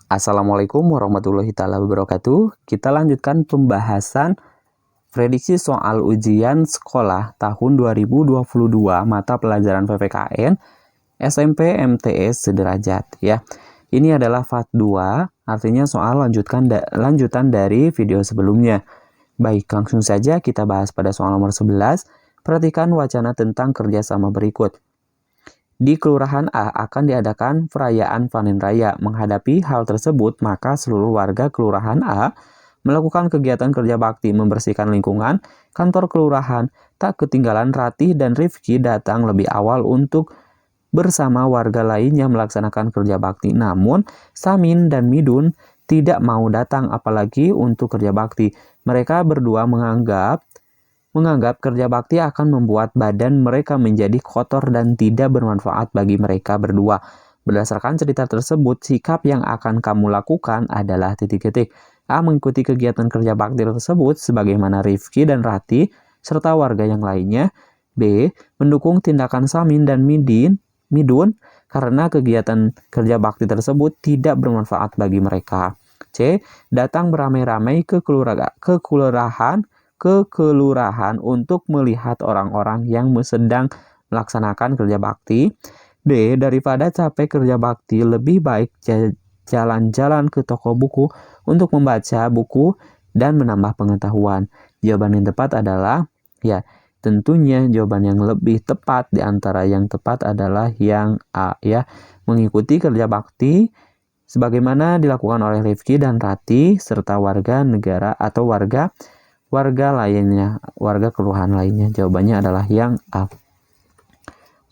Assalamualaikum warahmatullahi taala wabarakatuh. Kita lanjutkan pembahasan prediksi soal ujian sekolah tahun 2022 mata pelajaran PPKN SMP MTS sederajat ya. Ini adalah part 2, artinya soal lanjutan dari video sebelumnya. Baik, langsung saja kita bahas pada soal nomor 11. Perhatikan wacana tentang kerjasama berikut. Di Kelurahan A akan diadakan perayaan panen raya. Menghadapi hal tersebut, maka seluruh warga Kelurahan A melakukan kegiatan kerja bakti membersihkan lingkungan. Kantor kelurahan tak ketinggalan Ratih dan Rifki datang lebih awal untuk bersama warga lainnya melaksanakan kerja bakti. Namun, Samin dan Midun tidak mau datang apalagi untuk kerja bakti. Mereka berdua menganggap kerja bakti akan membuat badan mereka menjadi kotor dan tidak bermanfaat bagi mereka berdua. Berdasarkan cerita tersebut, sikap yang akan kamu lakukan adalah titik-titik. A. Mengikuti kegiatan kerja bakti tersebut sebagaimana Rifki dan Rati serta warga yang lainnya. B. Mendukung tindakan Samin dan Midun karena kegiatan kerja bakti tersebut tidak bermanfaat bagi mereka. C. Datang beramai-ramai ke kelurahan untuk melihat orang-orang yang sedang melaksanakan kerja bakti. D. Daripada capek kerja bakti, lebih baik jalan-jalan ke toko buku untuk membaca buku dan menambah pengetahuan. Jawaban yang tepat adalah tentunya jawaban yang lebih tepat di antara yang tepat adalah yang A ya. Mengikuti kerja bakti sebagaimana dilakukan oleh Rifki dan Rati serta warga negara atau warga kelurahan lainnya. Jawabannya adalah yang A.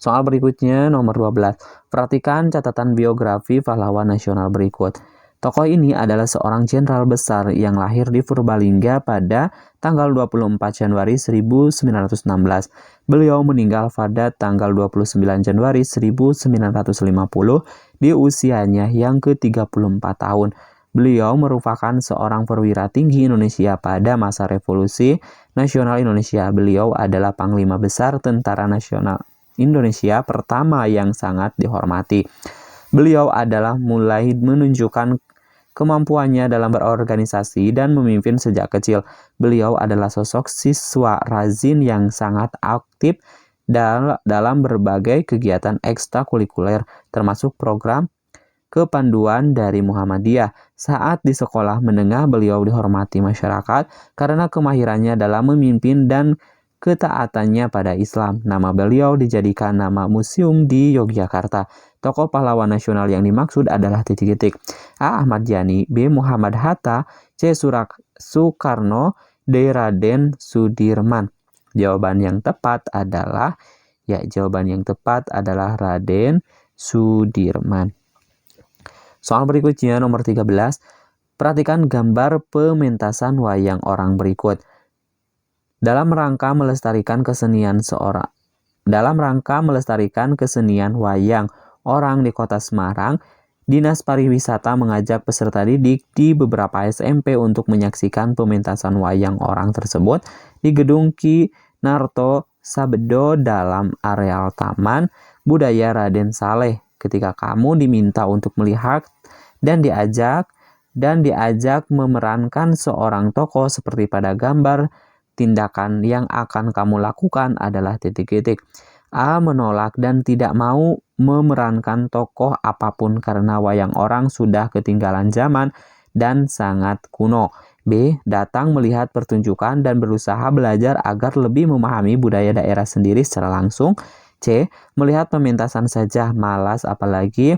Soal berikutnya nomor 12. Perhatikan catatan biografi pahlawan nasional berikut. Tokoh ini adalah seorang jenderal besar yang lahir di Purbalingga pada tanggal 24 Januari 1916. Beliau meninggal pada tanggal 29 Januari 1950 di usianya yang ke-34 tahun. Beliau merupakan seorang perwira tinggi Indonesia pada masa Revolusi Nasional Indonesia. Beliau adalah Panglima Besar Tentara Nasional Indonesia pertama yang sangat dihormati. Beliau adalah mulai menunjukkan kemampuannya dalam berorganisasi dan memimpin sejak kecil. Beliau adalah sosok siswa rajin yang sangat aktif dalam berbagai kegiatan ekstrakurikuler, termasuk program kepanduan dari Muhammadiyah. Saat di sekolah menengah, beliau dihormati masyarakat karena kemahirannya dalam memimpin dan ketaatannya pada Islam. Nama beliau dijadikan nama museum di Yogyakarta. Tokoh pahlawan nasional yang dimaksud adalah titik-titik. A. Ahmad Yani, B. Muhammad Hatta, C. Soekarno, D. Raden Sudirman. Jawaban yang tepat adalah Raden Sudirman. Soal berikutnya nomor 13. Perhatikan gambar pementasan wayang orang berikut. Dalam rangka melestarikan kesenian wayang orang di Kota Semarang, Dinas Pariwisata mengajak peserta didik di beberapa SMP untuk menyaksikan pementasan wayang orang tersebut di Gedung Ki Narto Sabedo dalam areal Taman Budaya Raden Saleh. Ketika kamu diminta untuk melihat dan diajak memerankan seorang tokoh seperti pada gambar, tindakan yang akan kamu lakukan adalah titik-titik. A. Menolak dan tidak mau memerankan tokoh apapun karena wayang orang sudah ketinggalan zaman dan sangat kuno. B. Datang melihat pertunjukan dan berusaha belajar agar lebih memahami budaya daerah sendiri secara langsung. C. Melihat pementasan saja malas apalagi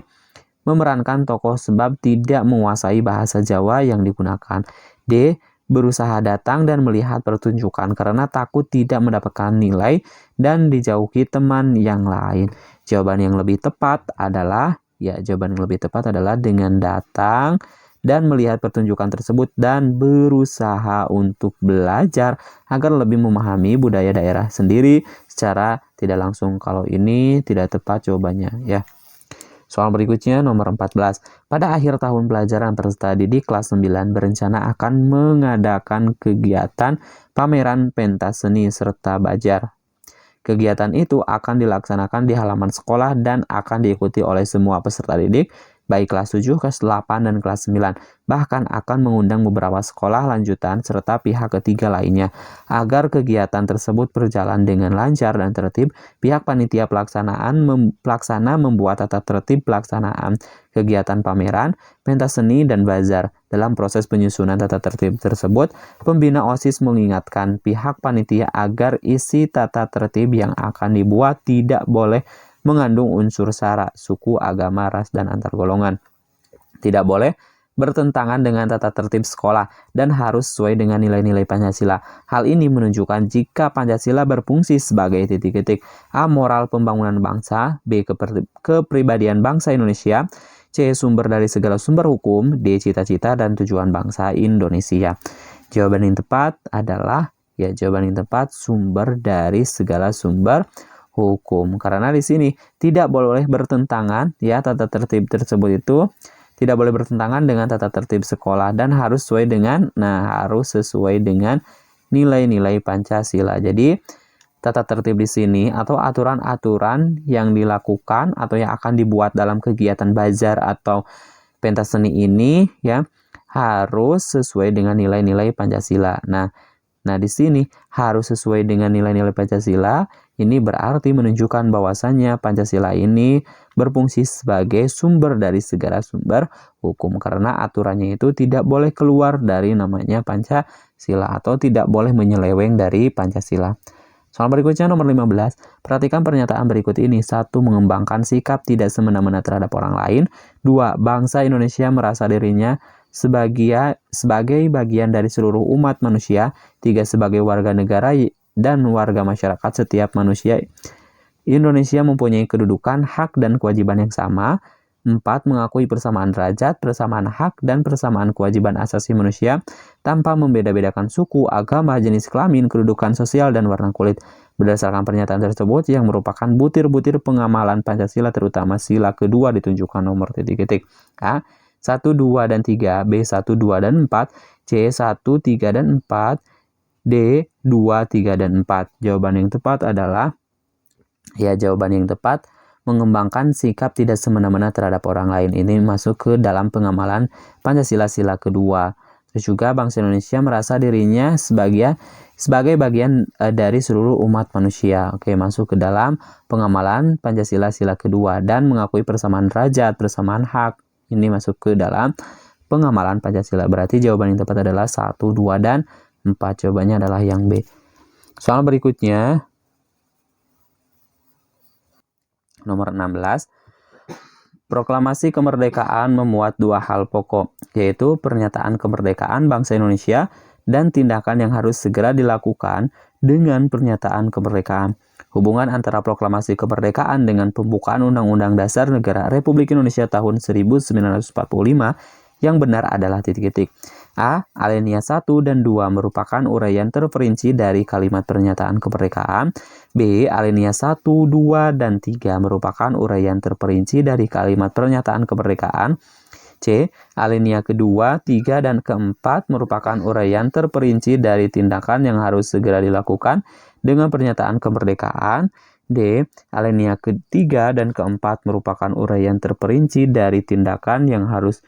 memerankan tokoh sebab tidak menguasai bahasa Jawa yang digunakan. D. Berusaha datang dan melihat pertunjukan karena takut tidak mendapatkan nilai dan dijauhi teman yang lain. Jawaban yang lebih tepat adalah dengan datang dan melihat pertunjukan tersebut dan berusaha untuk belajar agar lebih memahami budaya daerah sendiri secara tidak langsung. Kalau ini tidak tepat jawabannya ya. Soal berikutnya nomor 14. Pada akhir tahun pelajaran peserta didik kelas 9 berencana akan mengadakan kegiatan pameran pentas seni serta bajar. Kegiatan itu akan dilaksanakan di halaman sekolah dan akan diikuti oleh semua peserta didik baik kelas 7, kelas 8, dan kelas 9. Bahkan akan mengundang beberapa sekolah lanjutan serta pihak ketiga lainnya. Agar kegiatan tersebut berjalan dengan lancar dan tertib, pihak panitia pelaksana membuat tata tertib pelaksanaan kegiatan pameran, pentas seni, dan bazar. Dalam proses penyusunan tata tertib tersebut, pembina OSIS mengingatkan pihak panitia agar isi tata tertib yang akan dibuat tidak boleh mengandung unsur sara, suku, agama, ras, dan antar golongan. Tidak boleh bertentangan dengan tata tertib sekolah dan harus sesuai dengan nilai-nilai Pancasila. Hal ini menunjukkan jika Pancasila berfungsi sebagai titik-titik: A. Moral pembangunan bangsa, B. Kepribadian bangsa Indonesia, C. Sumber dari segala sumber hukum, D. Cita-cita dan tujuan bangsa Indonesia. Jawaban yang tepat adalah sumber dari segala sumber hukum. Karena di sini tidak boleh bertentangan, ya, tata tertib tersebut itu tidak boleh bertentangan dengan tata tertib sekolah dan harus sesuai dengan nilai-nilai Pancasila. Jadi tata tertib di sini atau aturan-aturan yang dilakukan atau yang akan dibuat dalam kegiatan bazar atau pentas seni ini, ya, harus sesuai dengan nilai-nilai Pancasila. Nah, di sini harus sesuai dengan nilai-nilai Pancasila. Ini berarti menunjukkan bahwasannya Pancasila ini berfungsi sebagai sumber dari segala sumber hukum. Karena aturannya itu tidak boleh keluar dari namanya Pancasila atau tidak boleh menyeleweng dari Pancasila. Soal berikutnya nomor 15. Perhatikan pernyataan berikut ini. 1. Mengembangkan sikap tidak semena-mena terhadap orang lain. 2. Bangsa Indonesia merasa dirinya sebagai bagian dari seluruh umat manusia. 3. Sebagai warga negara dan warga masyarakat, setiap manusia Indonesia mempunyai kedudukan, hak, dan kewajiban yang sama. 4. Mengakui persamaan derajat, persamaan hak, dan persamaan kewajiban asasi manusia tanpa membeda-bedakan suku, agama, jenis kelamin, kedudukan sosial, dan warna kulit. Berdasarkan pernyataan tersebut yang merupakan butir-butir pengamalan Pancasila, terutama sila kedua ditunjukkan nomor titik-titik. A. 1, 2, dan 3, B. 1, 2, dan 4, C. 1, 3, dan 4, D. 2, 3, dan 4. Jawaban yang tepat adalah, mengembangkan sikap tidak semena-mena terhadap orang lain. Ini masuk ke dalam pengamalan Pancasila sila kedua. Terus juga bangsa Indonesia merasa dirinya sebagai bagian dari seluruh umat manusia. Oke, masuk ke dalam pengamalan Pancasila sila kedua. Dan mengakui persamaan derajat, persamaan hak. Ini masuk ke dalam pengamalan Pancasila. Berarti jawaban yang tepat adalah 1, 2, dan 4. Jawabannya adalah yang B. Soal berikutnya nomor 16. Proklamasi kemerdekaan memuat 2 hal pokok, yaitu pernyataan kemerdekaan bangsa Indonesia dan tindakan yang harus segera dilakukan dengan pernyataan kemerdekaan. Hubungan antara proklamasi kemerdekaan dengan pembukaan Undang-Undang Dasar Negara Republik Indonesia tahun 1945 yang benar adalah titik-titik. A. Alinea 1 dan 2 merupakan uraian terperinci dari kalimat pernyataan kemerdekaan. B. Alinea 1, 2, dan 3 merupakan uraian terperinci dari kalimat pernyataan kemerdekaan. C. Alinea kedua, 3, dan keempat merupakan uraian terperinci dari tindakan yang harus segera dilakukan dengan pernyataan kemerdekaan. D. Alinea ketiga dan keempat merupakan uraian terperinci dari tindakan yang harus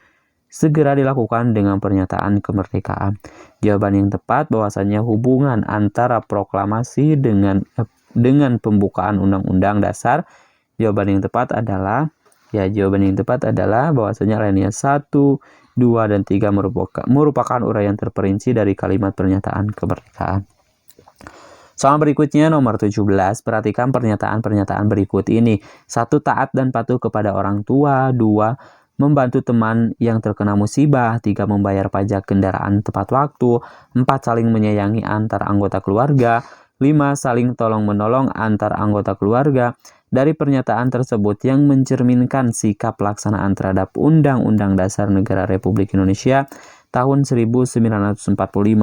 segera dilakukan dengan pernyataan kemerdekaan. Jawaban yang tepat bahwasanya hubungan antara proklamasi dengan pembukaan Undang-Undang Dasar, jawaban yang tepat adalah bahwasanya alinea 1, 2, dan 3 merupakan uraian terperinci dari kalimat pernyataan kemerdekaan. Soal berikutnya nomor 17, perhatikan pernyataan-pernyataan berikut ini. 1. Taat dan patuh kepada orang tua. 2. Membantu teman yang terkena musibah. 3. Membayar pajak kendaraan tepat waktu. 4. Saling menyayangi antar anggota keluarga. 5. Saling tolong-menolong antar anggota keluarga. Dari pernyataan tersebut yang mencerminkan sikap pelaksanaan terhadap Undang-Undang Dasar Negara Republik Indonesia tahun 1945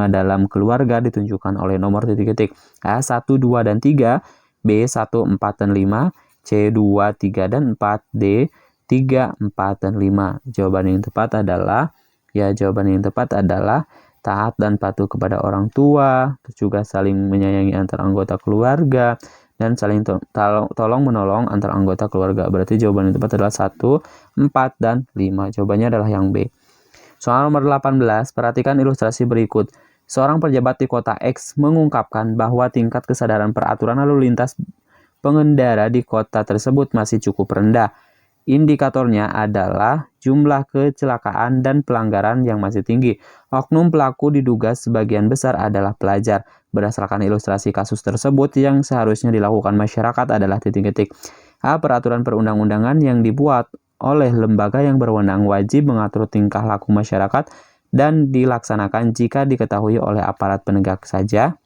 dalam keluarga ditunjukkan oleh nomor titik-titik. A. 1, 2, dan 3. B. 1, 4, dan 5. C. 2, 3, dan 4. D. 3, 4, dan 5. Jawaban yang tepat adalah taat dan patuh kepada orang tua, terus juga saling menyayangi antar anggota keluarga, dan saling tolong menolong antar anggota keluarga. Berarti jawaban yang tepat adalah 1, 4, dan 5. Jawabannya adalah yang B. Soal nomor 18, perhatikan ilustrasi berikut. Seorang pejabat di kota X mengungkapkan bahwa tingkat kesadaran peraturan lalu lintas pengendara di kota tersebut masih cukup rendah. Indikatornya adalah jumlah kecelakaan dan pelanggaran yang masih tinggi. Oknum pelaku diduga sebagian besar adalah pelajar. Berdasarkan ilustrasi kasus tersebut, yang seharusnya dilakukan masyarakat adalah titik-titik. A. Peraturan perundang-undangan yang dibuat oleh lembaga yang berwenang wajib mengatur tingkah laku masyarakat dan dilaksanakan jika diketahui oleh aparat penegak saja.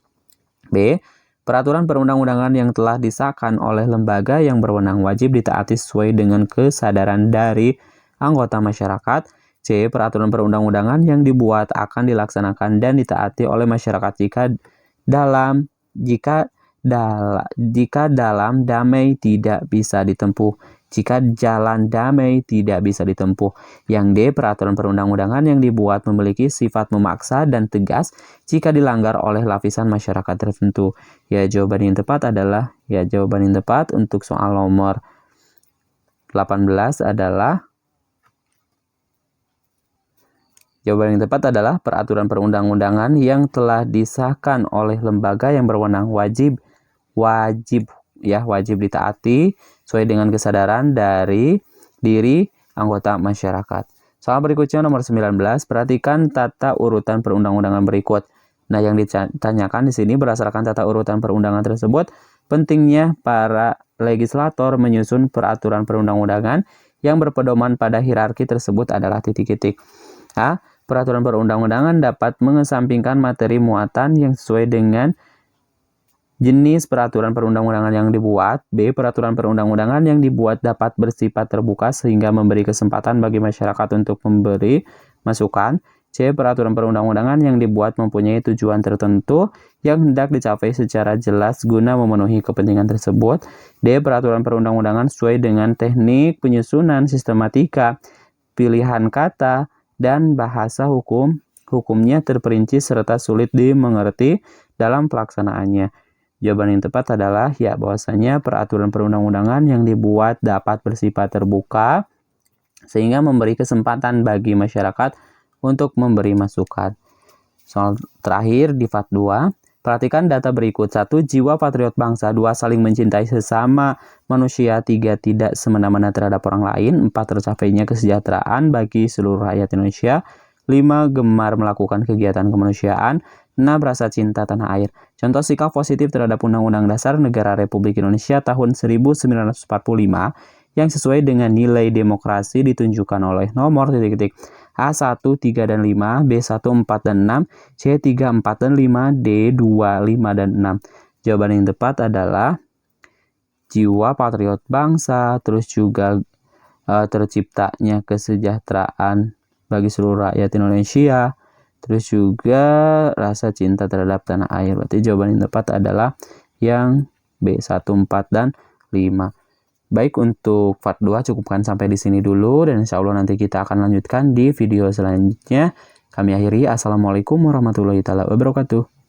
B. Peraturan perundang-undangan yang telah disahkan oleh lembaga yang berwenang wajib ditaati sesuai dengan kesadaran dari anggota masyarakat. C. Peraturan perundang-undangan yang dibuat akan dilaksanakan dan ditaati oleh masyarakat jika dalam damai tidak bisa ditempuh. Jika jalan damai tidak bisa ditempuh. Yang D. Peraturan perundang-undangan yang dibuat memiliki sifat memaksa dan tegas jika dilanggar oleh lapisan masyarakat tertentu. Jawaban yang tepat untuk soal nomor 18 adalah peraturan perundang-undangan yang telah disahkan oleh lembaga yang berwenang wajib ditaati sesuai dengan kesadaran dari diri anggota masyarakat. Soal berikutnya nomor 19, perhatikan tata urutan perundang-undangan berikut. Nah, yang ditanyakan di sini berdasarkan tata urutan perundangan tersebut, pentingnya para legislator menyusun peraturan perundang-undangan yang berpedoman pada hierarki tersebut adalah titik-titik. A. Peraturan perundang-undangan dapat mengesampingkan materi muatan yang sesuai dengan jenis peraturan perundang-undangan yang dibuat. B. Peraturan perundang-undangan yang dibuat dapat bersifat terbuka sehingga memberi kesempatan bagi masyarakat untuk memberi masukan. C. Peraturan perundang-undangan yang dibuat mempunyai tujuan tertentu yang hendak dicapai secara jelas guna memenuhi kepentingan tersebut. D. Peraturan perundang-undangan sesuai dengan teknik penyusunan sistematika, pilihan kata, dan bahasa hukumnya terperinci serta sulit dimengerti dalam pelaksanaannya. Jawaban yang tepat adalah bahwasanya peraturan perundang-undangan yang dibuat dapat bersifat terbuka sehingga memberi kesempatan bagi masyarakat untuk memberi masukan. Soal terakhir di part 2, perhatikan data berikut. 1. Jiwa patriot bangsa. 2. Saling mencintai sesama manusia. 3. Tidak semena-mena terhadap orang lain. 4. Tercapainya kesejahteraan bagi seluruh rakyat Indonesia. 5. Gemar melakukan kegiatan kemanusiaan. 6. Rasa cinta tanah air. Contoh sikap positif terhadap Undang-Undang Dasar Negara Republik Indonesia tahun 1945 yang sesuai dengan nilai demokrasi ditunjukkan oleh nomor titik-titik A 1, 3, dan 5, B 1, 4, dan 6, C 3, 4, dan 5, D 2, 5, dan 6. Jawaban yang tepat adalah jiwa patriot bangsa, terus juga terciptanya kesejahteraan bagi seluruh rakyat Indonesia, terus juga rasa cinta terhadap tanah air. Berarti jawaban yang tepat adalah yang B 1, 4, dan 5. Baik, untuk part 2 cukupkan sampai di sini dulu, dan insya Allah nanti kita akan lanjutkan di video selanjutnya. Kami akhiri, Assalamualaikum warahmatullahi wabarakatuh.